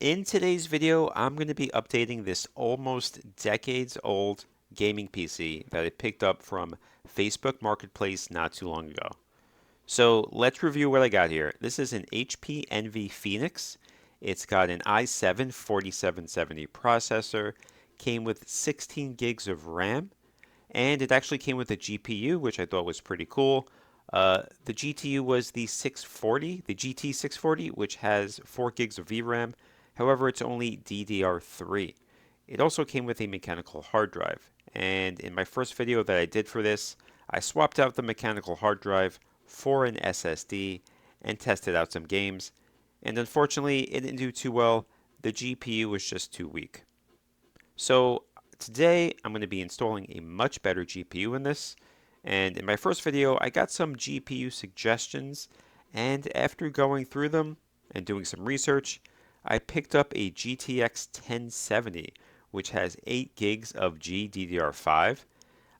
In today's video, I'm going to be updating this almost decades old gaming PC that I picked up from Facebook Marketplace not too long ago. So let's review what I got here. This is an HP Envy Phoenix. It's got an i7 4770 processor, came with 16 gigs of RAM, and it actually came with a GPU, which I thought was pretty cool. The GTU was the 640, the GT 640, which has 4 gigs of VRAM. However, it's only DDR3. It also came with a mechanical hard drive. And in my first video that I did for this, I swapped out the mechanical hard drive for an SSD and tested out some games. And unfortunately, it didn't do too well. The GPU was just too weak. So today, I'm going to be installing a much better GPU in this. And in my first video, I got some GPU suggestions, and after going through them and doing some research, I picked up a GTX 1070, which has 8 gigs of GDDR5.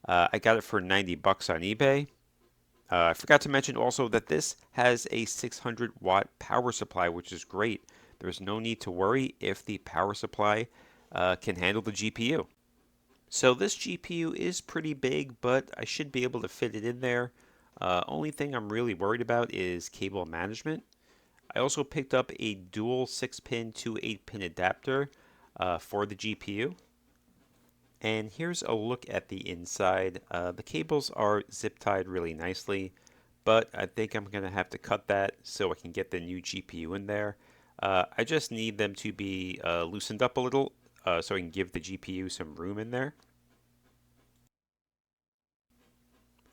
I got it for 90 bucks on eBay. I forgot to mention also that this has a 600 watt power supply, which is great. There's no need to worry if the power supply can handle the GPU. So this GPU is pretty big, but I should be able to fit it in there. Only thing I'm really worried about is cable management. I also picked up a dual 6-pin to 8-pin adapter for the GPU. And here's a look at the inside. The cables are zip tied really nicely, but I think I'm going to have to cut that so I can get the new GPU in there. I just need them to be loosened up a little so I can give the GPU some room in there.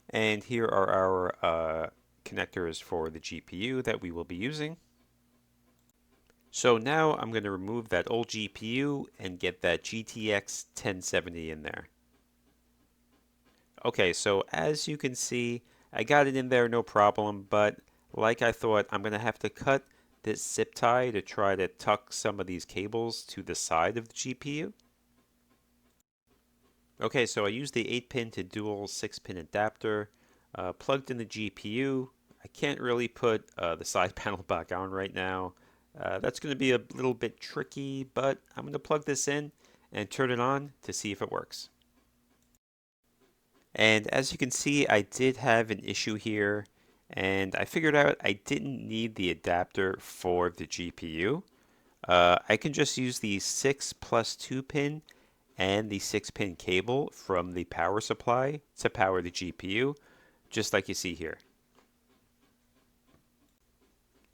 And here are our connectors for the GPU that we will be using. So now I'm going to remove that old GPU and get that GTX 1070 in there. Okay, so as you can see, I got it in there no problem, but like I thought, I'm going to have to cut this zip tie to try to tuck some of these cables to the side of the GPU. Okay, so I used the 8-pin to dual 6-pin adapter, plugged in the GPU. I can't really put the side panel back on right now. That's going to be a little bit tricky, but I'm going to plug this in and turn it on to see if it works. And as you can see, I did have an issue here, and I figured out I didn't need the adapter for the GPU. I can just use the 6+2 pin and the 6-pin cable from the power supply to power the GPU, just like you see here.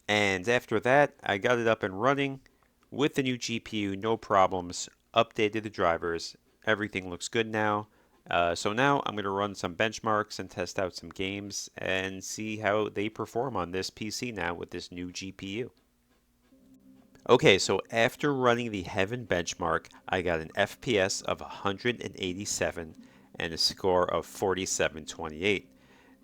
And after that, I got it up and running with the new GPU, no problems, updated the drivers, everything looks good now. So now I'm going to run some benchmarks and test out some games and see how they perform on this PC now with this new GPU. Okay, so after running the Heaven benchmark, I got an FPS of 187 and a score of 4728.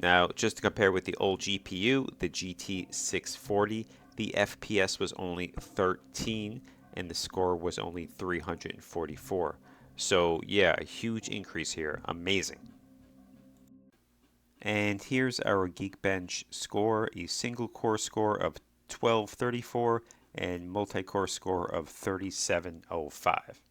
Now, just to compare with the old GPU, the GT 640, the FPS was only 13 and the score was only 344. So yeah, a huge increase here. Amazing. And here's our Geekbench score, a single core score of 1234 and multi-core score of 3705.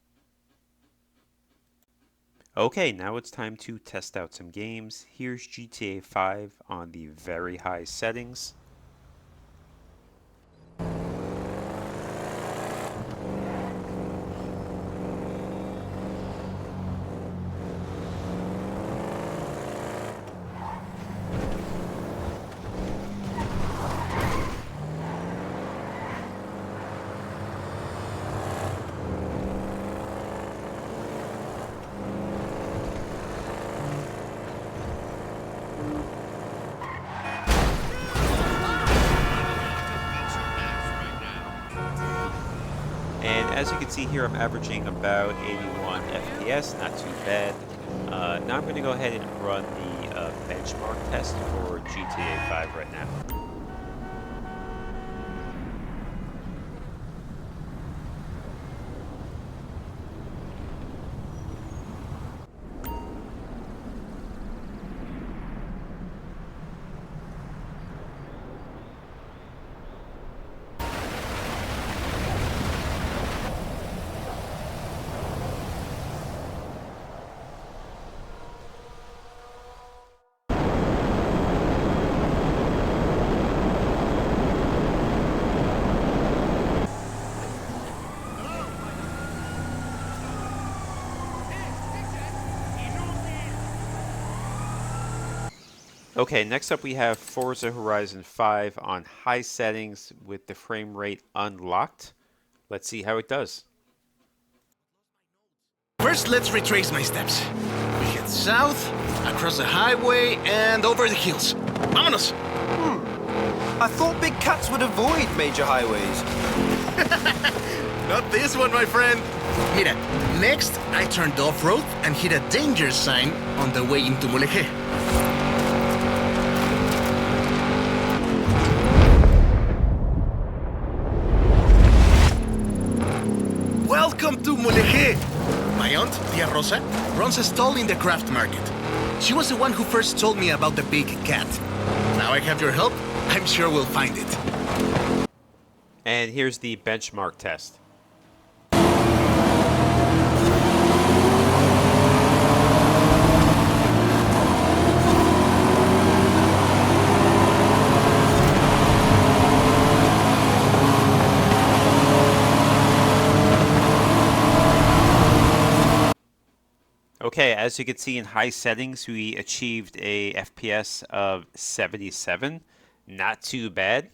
Okay, now it's time to test out some games. Here's GTA 5 on the very high settings. And as you can see here, I'm averaging about 81 FPS, not too bad. Now I'm going to go ahead and run the benchmark test for GTA 5 right now. Okay, next up we have Forza Horizon 5 on high settings with the frame rate unlocked. Let's see how it does. First, let's retrace my steps. We head south, across the highway, and over the hills. Vámonos! I thought big cats would avoid major highways. Not this one, my friend. Mira, next I turned off-road and hit a danger sign on the way into Mulegé. Welcome to Mulegé! My aunt, Tia Rosa, runs a stall in the craft market. She was the one who first told me about the big cat. Now I have your help, I'm sure we'll find it. And here's the benchmark test. Okay, as you can see in high settings, we achieved a FPS of 77. Not too bad.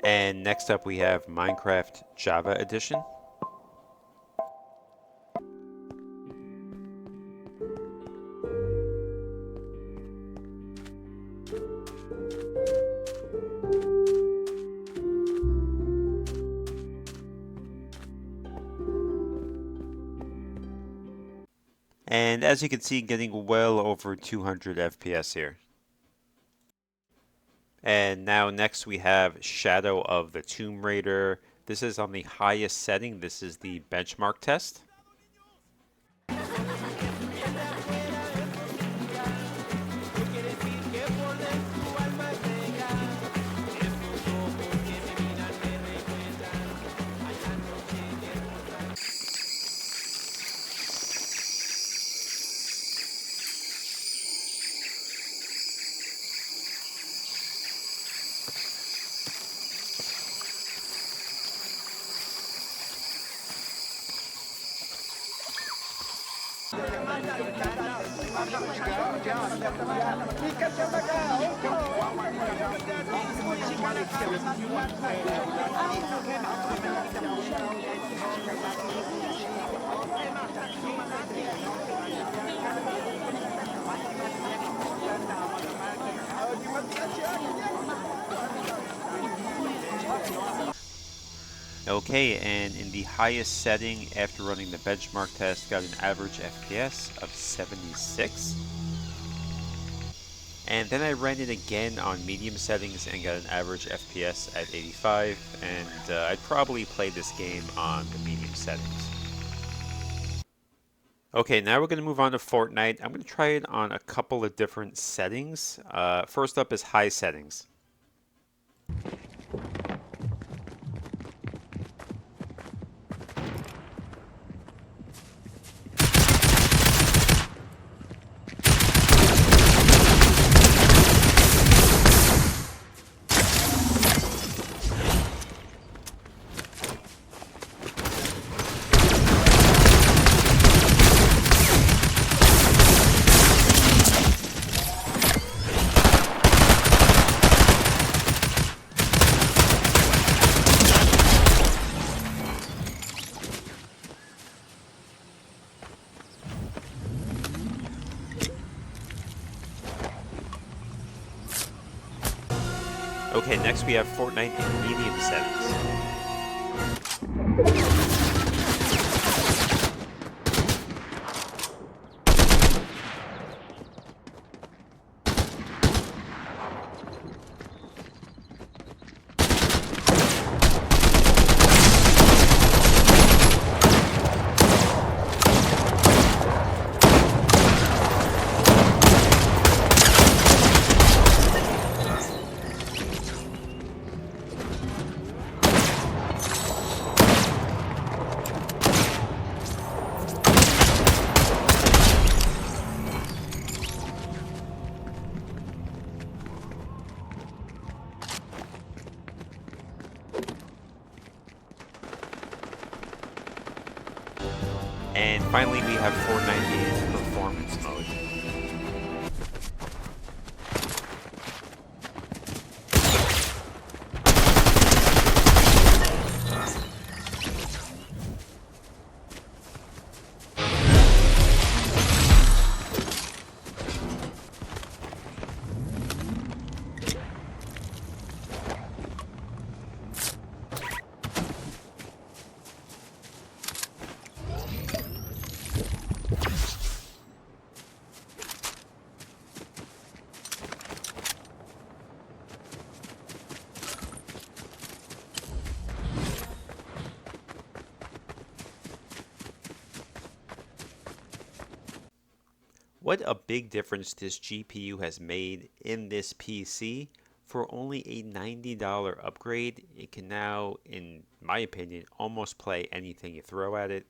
And next up we have Minecraft Java Edition. And as you can see, getting well over 200 FPS here. And now next we have Shadow of the Tomb Raider. This is on the highest setting. This is the benchmark test. Okay, and in the highest setting, after running the benchmark test, got an average FPS of 76. And then I ran it again on medium settings and got an average FPS at 85. And I'd probably play this game on the medium settings. Okay, now we're going to move on to Fortnite. I'm going to try it on a couple of different settings. First up is high settings. Okay, next we have Fortnite in medium settings. And finally, we have Fortnite in performance mode. What a big difference this GPU has made in this PC. For only a $90 upgrade, it can now, in my opinion, almost play anything you throw at it.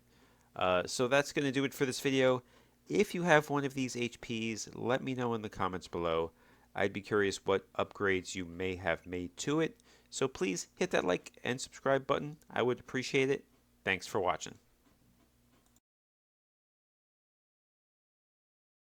So that's going to do it for this video. If you have one of these HPs, let me know in the comments below. I'd be curious what upgrades you may have made to it. So please hit that like and subscribe button. I would appreciate it. Thanks for watching.